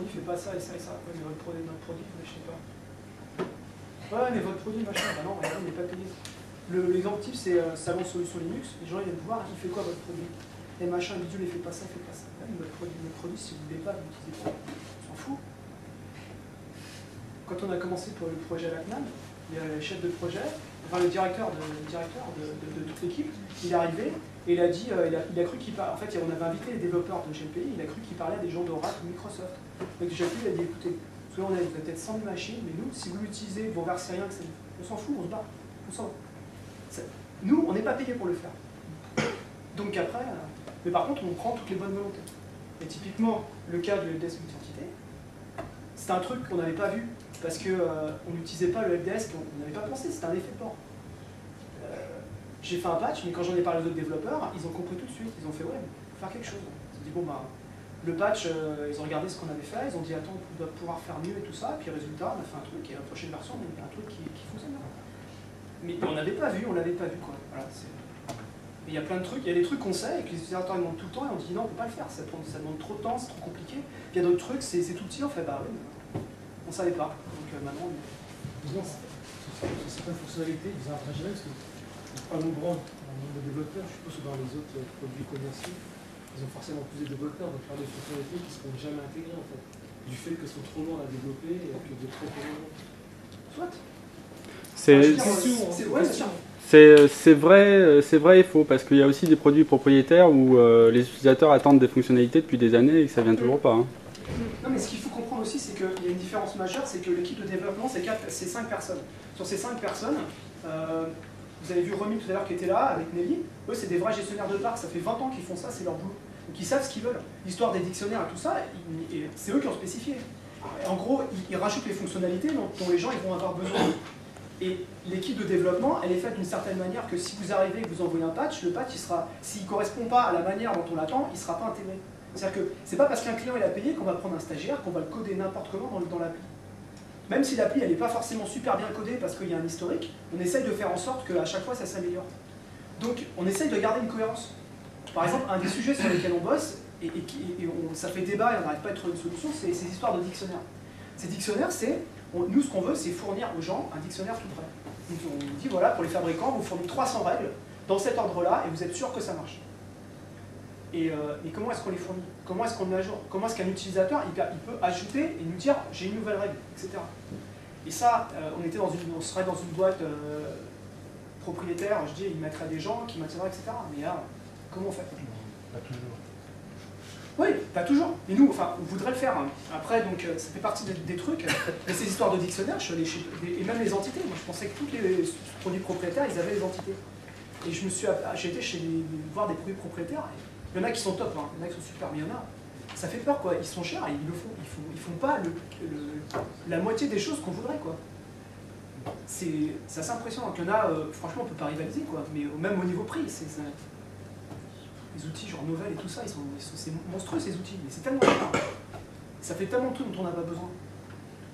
produit fait pas ça et ça et ça. Ouais, mais notre produit, je sais pas. Ouais, mais votre produit, machin, bah non, regardez, on n'est pas payé. L'exemple type, c'est Salon Solution Linux. Les gens, ils viennent voir, il fait quoi votre produit? Et machin, bidule, il fait pas ça, il fait pas ça. Ouais, mais votre produit, si vous ne voulez pas, vous l'utilisez pas. On s'en fout. Quand on a commencé pour le projet à la CNAM, le chef de projet, enfin le directeur de toute l'équipe, il est arrivé et il a dit, il a cru qu'il parlait, en fait on avait invité les développeurs de GLPI, il a cru qu'il parlait à des gens d'Oracle ou Microsoft. Donc GLPI, il a dit, écoutez, parce que là on a peut-être 100 000 machines, mais nous, si vous l'utilisez, vous ne reversez rien, on s'en fout, on se bat, on s'en va. Nous, on n'est pas payé pour le faire. Donc après, mais par contre, on prend toutes les bonnes volontés. Et typiquement, le cas du helpdesk multi-entité, c'est un truc qu'on n'avait pas vu, parce qu'on n'utilisait pas le helpdesk, on n'avait pas pensé, c'était un effet de bord. J'ai fait un patch, mais quand j'en ai parlé aux autres développeurs, ils ont compris tout de suite, ils ont fait ouais, il faut faire quelque chose. Ils ont dit bon bah, le patch, ils ont regardé ce qu'on avait fait, ils ont dit attends, on doit pouvoir faire mieux et tout ça, puis résultat, on a fait un truc, et la prochaine version, on a fait un truc qui fonctionne bien. Mais on n'avait pas vu, on l'avait pas vu quoi. Voilà, il y a plein de trucs, il y a des trucs qu'on sait et que les utilisateurs demandent tout le temps et on dit non, on ne peut pas le faire, ça demande trop de temps, c'est trop compliqué. Puis il y a d'autres trucs, c'est tout petit, on fait bah oui, on ne savait pas. Donc maintenant, disons, sur certaines fonctionnalités, ils ont un général parce que pas nombreux en nombre de développeurs, je suppose que dans les autres produits commerciaux, ils ont forcément plus de développeurs, donc faire des fonctionnalités qui ne seront jamais intégrées en fait, du fait que ce sont trop longs à développer et que de trop longs. Soit. C'est vrai et faux, parce qu'il y a aussi des produits propriétaires où les utilisateurs attendent des fonctionnalités depuis des années et que ça ne vient toujours pas. Hein. Non, mais ce qu'il faut comprendre aussi, c'est qu'il y a une différence majeure, c'est que l'équipe de développement, c'est 5 personnes. Sur ces 5 personnes, vous avez vu Romy tout à l'heure qui était là, avec Nelly, eux c'est des vrais gestionnaires de parc, ça fait 20 ans qu'ils font ça, c'est leur boulot. Donc ils savent ce qu'ils veulent. L'histoire des dictionnaires et tout ça, c'est eux qui ont spécifié. Et en gros, ils rajoutent les fonctionnalités dont les gens ils vont avoir besoin. Et l'équipe de développement, elle est faite d'une certaine manière que si vous arrivez et que vous envoyez un patch, le patch, s'il ne correspond pas à la manière dont on l'attend, il ne sera pas intégré. C'est-à-dire que c'est pas parce qu'un client il a payé qu'on va prendre un stagiaire, qu'on va le coder n'importe comment dans l'appli. Même si l'appli elle n'est pas forcément super bien codée parce qu'il y a un historique, on essaye de faire en sorte qu'à chaque fois ça s'améliore. Donc on essaye de garder une cohérence. Par exemple, un des sujets sur lesquels on bosse, ça fait débat et on n'arrive pas à trouver une solution, c'est ces histoires de dictionnaires. Ces dictionnaires, nous ce qu'on veut, c'est fournir aux gens un dictionnaire tout prêt. Donc on dit voilà, pour les fabricants, vous fournissez 300 règles dans cet ordre-là et vous êtes sûr que ça marche. Et comment est-ce qu'on les fournit? Comment est-ce qu'on met à jour? Comment est-ce qu'un utilisateur il peut ajouter et nous dire j'ai une nouvelle règle, etc. Et ça, on serait dans une boîte propriétaire, je dis, il mettrait des gens qui maintiendraient, etc. Mais là, comment on fait? Pas toujours. Oui, pas toujours. Et nous, enfin, on voudrait le faire. Hein. Après, donc, ça fait partie des trucs. Mais ces histoires de dictionnaires, je suis allé et même les entités. Moi, je pensais que tous les produits propriétaires, ils avaient les entités. Et j'ai été voir des produits propriétaires. Il y en a qui sont top, hein. Il y en a qui sont super, mais il y en a. Ça fait peur, quoi. Ils sont chers et ils font pas la moitié des choses qu'on voudrait, quoi. C'est assez impressionnant. Il y en a, franchement, on peut pas rivaliser, quoi. Mais même au niveau prix, les outils genre Novell et tout ça, c'est monstrueux ces outils, mais c'est tellement cher. Ça fait tellement de trucs dont on n'a pas besoin.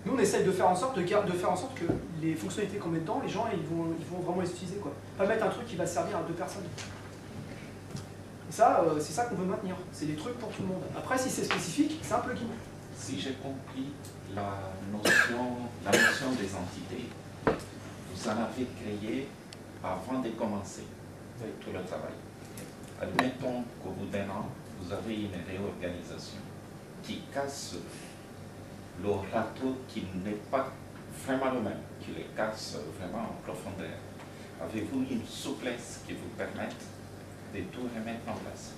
Nous on essaye de faire en sorte que les fonctionnalités qu'on met dedans, les gens ils vont vraiment les utiliser quoi. Pas mettre un truc qui va servir à 2 personnes. Et ça, c'est ça qu'on veut maintenir. C'est des trucs pour tout le monde. Après si c'est spécifique, c'est un plugin. Si j'ai compris la notion des entités, vous en avez créé avant de commencer tout le travail. Admettons qu'au bout d'1 an, vous avez une réorganisation qui casse le râteau qui n'est pas vraiment le même, qui le casse vraiment en profondeur. Avez-vous une souplesse qui vous permette de tout remettre en place?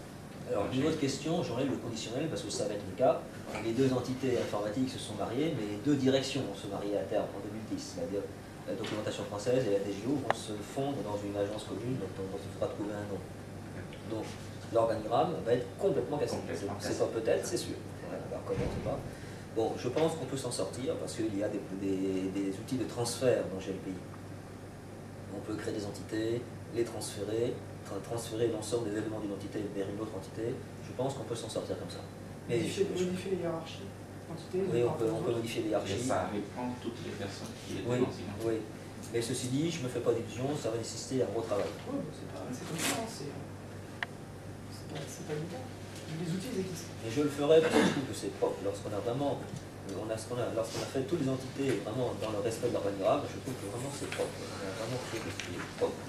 Alors, une autre question, j'enlève le conditionnel parce que ça va être le cas. Les 2 entités informatiques se sont mariées, mais les 2 directions vont se marier à terme en 2010. C'est-à-dire la documentation française et la DGO vont se fondre dans une agence commune dont il faudra trouver un nom. Donc, l'organigramme va être complètement cassé. C'est pas peut-être, c'est sûr. Alors, comment, on ne sait pas. Bon, je pense qu'on peut s'en sortir parce qu'il y a des outils de transfert dans GLPI. On peut créer des entités, les transférer l'ensemble des éléments d'une entité vers une autre entité. Je pense qu'on peut s'en sortir comme ça. Mais modifier les hiérarchies. Oui, on peut modifier les hiérarchies. Et ça répond toutes les personnes qui étaient oui, dans une entité. Oui. Mais ceci dit, je ne me fais pas d'illusions, ça va nécessiter un gros travail. Oui, c'est comme ça, c'est pas évident. Les outils ils existent. Et je le ferai parce que je trouve que c'est propre. Lorsqu'on a vraiment, lorsqu'on a fait toutes les entités vraiment dans le respect de l'organigramme, je trouve que vraiment c'est propre. On a vraiment fait quelque chose de propre.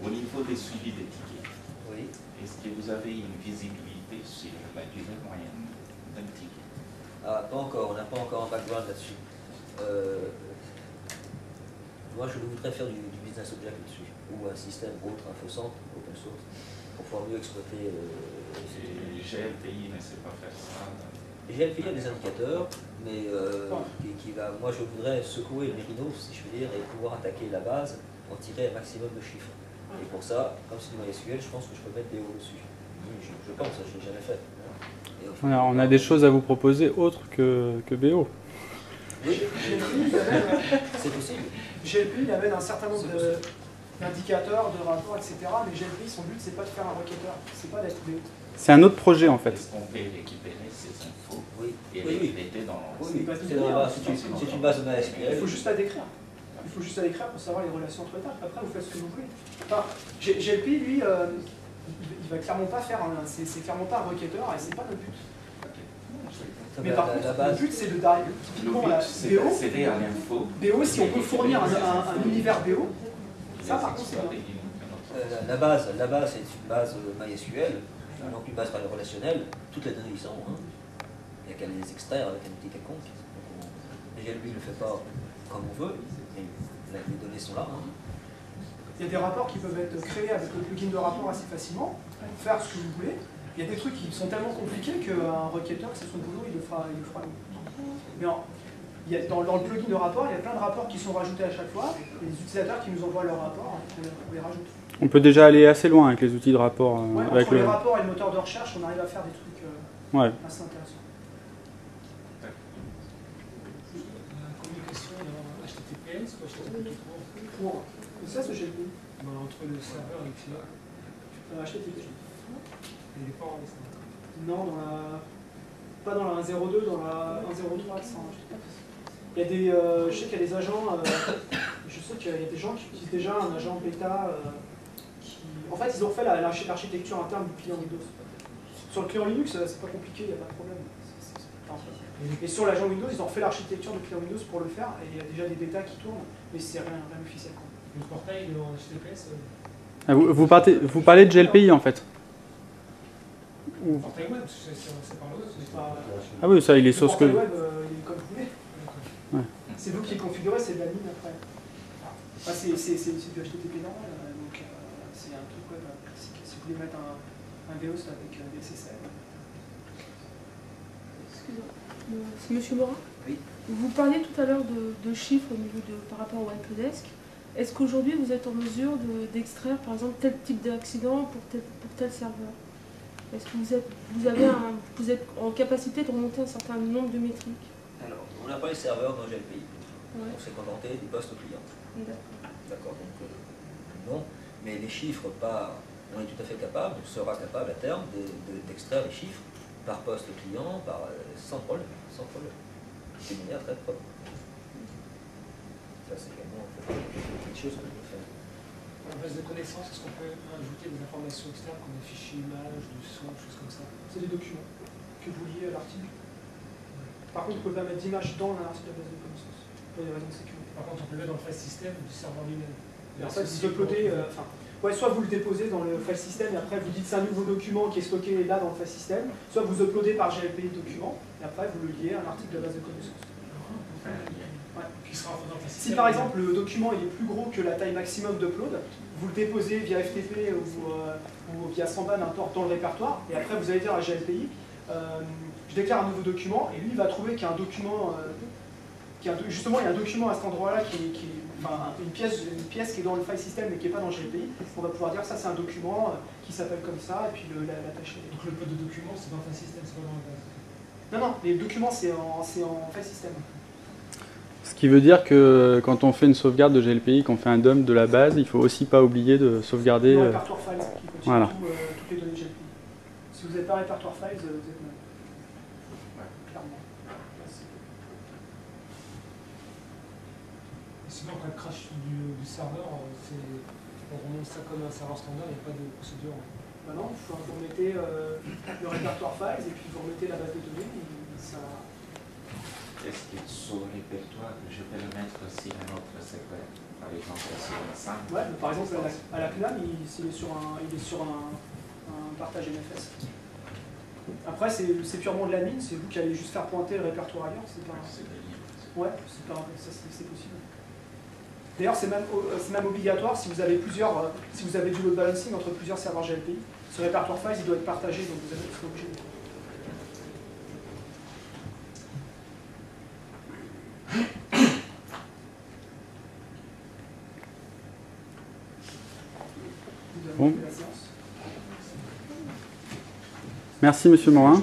Au niveau des suivis des tickets, Oui. est-ce que vous avez une visibilité sur la durée moyenne d'un ticket? Ah, pas encore, on n'a pas encore un background là-dessus. Moi, je voudrais faire du business object là-dessus, ou un système autre, InfoCentre, open source, pour pouvoir mieux exploiter. GLPI ne sait pas faire ça. GLPI a des indicateurs, mais moi, je voudrais secouer le mérinos, si je veux dire, et pouvoir attaquer la base, en tirer un maximum de chiffres. Et pour ça, comme c'est du MySQL, je pense que je peux mettre BO dessus. Je pense, je ne l'ai jamais fait. On a des choses à vous proposer autres que BO. Oui, c'est possible. GLPI il amène un certain nombre d'indicateurs, de rapports, etc. Mais GLPI, son but, c'est pas de faire un requêteur, c'est pas d'être BO. C'est un autre projet en fait. Est-ce qu'on peut récupérer ces infos Oui. et Oui, les traiter dans Oui, l'ensemble? c'est une base de MySQL. Il faut juste la décrire. Il faut juste la décrire pour savoir les relations entre étapes. Après, vous faites ce que vous voulez. Enfin, GLPI, lui, il va clairement pas faire c'est clairement pas un requêteur et c'est pas le but. Mais par contre, le but, c'est de d'arriver. Typiquement, la BO, accéder à l'info. BO, si on peut fournir un univers BO, ça par contre, c'est bien. La base, c'est une base MySQL, donc une base relationnelle. Toutes les données y sont. Hein. Il n'y a qu'à les extraire avec un outil quelconque. GLPI ne le fait pas comme on veut, mais les données sont là. Hein. Il y a des rapports qui peuvent être créés avec le plugin de rapport assez facilement, faire ce que vous voulez. Il y a des trucs qui sont tellement compliqués qu'un requêteur, c'est son boulot, il le fera. Mais dans le plugin de rapport, il y a plein de rapports qui sont rajoutés à chaque fois. Et les utilisateurs qui nous envoient leurs rapports, on les rajoute. On peut déjà aller assez loin avec les outils de rapport. Ouais, avec entre les rapports et le moteur de recherche, on arrive à faire des trucs assez intéressants. La communication dans HTTPS ou HTTP3 Pour ça, ce GLPI. entre le serveur et le client. HTTP. Il n'est pas enregistré. Non, pas dans la 1.02, dans la 1.03. Il y a des, je sais qu'il y a des agents, je sais qu'il y a des gens qui utilisent déjà un agent bêta en fait, ils ont fait l'architecture interne du client Windows. Sur le client Linux, c'est pas compliqué, il n'y a pas de problème. Et sur l'agent Windows, ils ont refait l'architecture du client Windows pour le faire, et il y a déjà des bêtas qui tournent, mais c'est rien officiel. Le portail en HTTPS Vous parlez de GLPI en fait. le portail web, c'est par là. Ah oui, ça il est source code. code. Le portail web, il est comme vous voulez. Ouais. C'est vous qui le configurez, c'est de la mine après. Enfin, c'est du HTTP normal, donc c'est un truc web classique. Si vous voulez mettre un VHOST avec des SSL. Excusez-moi. C'est Monsieur Morin. Oui. Vous parliez tout à l'heure de chiffres au niveau par rapport au helpdesk. Est-ce qu'aujourd'hui vous êtes en mesure d'extraire par exemple tel type d'accident pour tel serveur? Est-ce que vous êtes en capacité de remonter un certain nombre de métriques? Alors, on n'a pas les serveurs dans GLPI. Ouais. On s'est contenté du poste client. D'accord, donc non. Mais les chiffres, on est tout à fait capable, on sera capable à terme d'extraire les chiffres par poste client, sans problème. C'est une manière très propre. Ça, c'est également quelque chose qu'on peut faire. En base de connaissances, est-ce qu'on peut ajouter des informations externes comme des fichiers images, du son, des choses comme ça? C'est des documents que vous liez à l'article. Par contre, on ne peut pas mettre d'image dans l'article de base de connaissances, pour des raisons de sécurité. Par contre, on peut le mettre dans le file system du serveur lui-même. Et en fait, vous uploadez, soit vous le déposez dans le file system et après vous dites c'est un nouveau document qui est stocké là dans le file system, soit vous uploadez par GLPI le document et après vous le liez à un article de base de connaissances. Ouais. Qui sera dans le file Si system. par exemple le document il est plus gros que la taille maximum d'upload, vous le déposez via FTP ou via Samban n'importe dans le répertoire et après vous allez dire à GLPI je déclare un nouveau document et lui il va trouver qu'il y a un document justement il y a un document à cet endroit-là une pièce qui est dans le file system mais qui n'est pas dans GLPI. On va pouvoir dire ça c'est un document qui s'appelle comme ça et puis l'attacher. Donc le code de document, c'est dans le file system, c'est pas dans la base. Non, les documents c'est en file system. Ce qui veut dire que quand on fait une sauvegarde de GLPI, qu'on fait un dump de la base, il faut aussi pas oublier de sauvegarder. Le répertoire files qui contient voilà. toutes les données GLPI. Si vous n'avez pas répertoire files, vous êtes mal. Clairement. Et sinon, après le crash du serveur, on remonte ça comme un serveur standard, il n'y a pas de procédure. Ben non, vous remettez le répertoire files et puis vous remettez la base de données. Et ça... Est-ce que sur le répertoire, je peux le mettre aussi un autre secret, par exemple sur la salle? Ouais, mais par exemple, à la CNAM, il est sur un partage NFS. Après, c'est purement de l'admin, c'est vous qui allez juste faire pointer le répertoire ailleurs. C'est pas... Ouais, c'est possible. D'ailleurs, c'est même obligatoire si vous avez si vous avez du load balancing entre plusieurs serveurs GLPI. Ce répertoire files, il doit être partagé, donc vous serez obligé de... Bon. Merci, Monsieur Morin.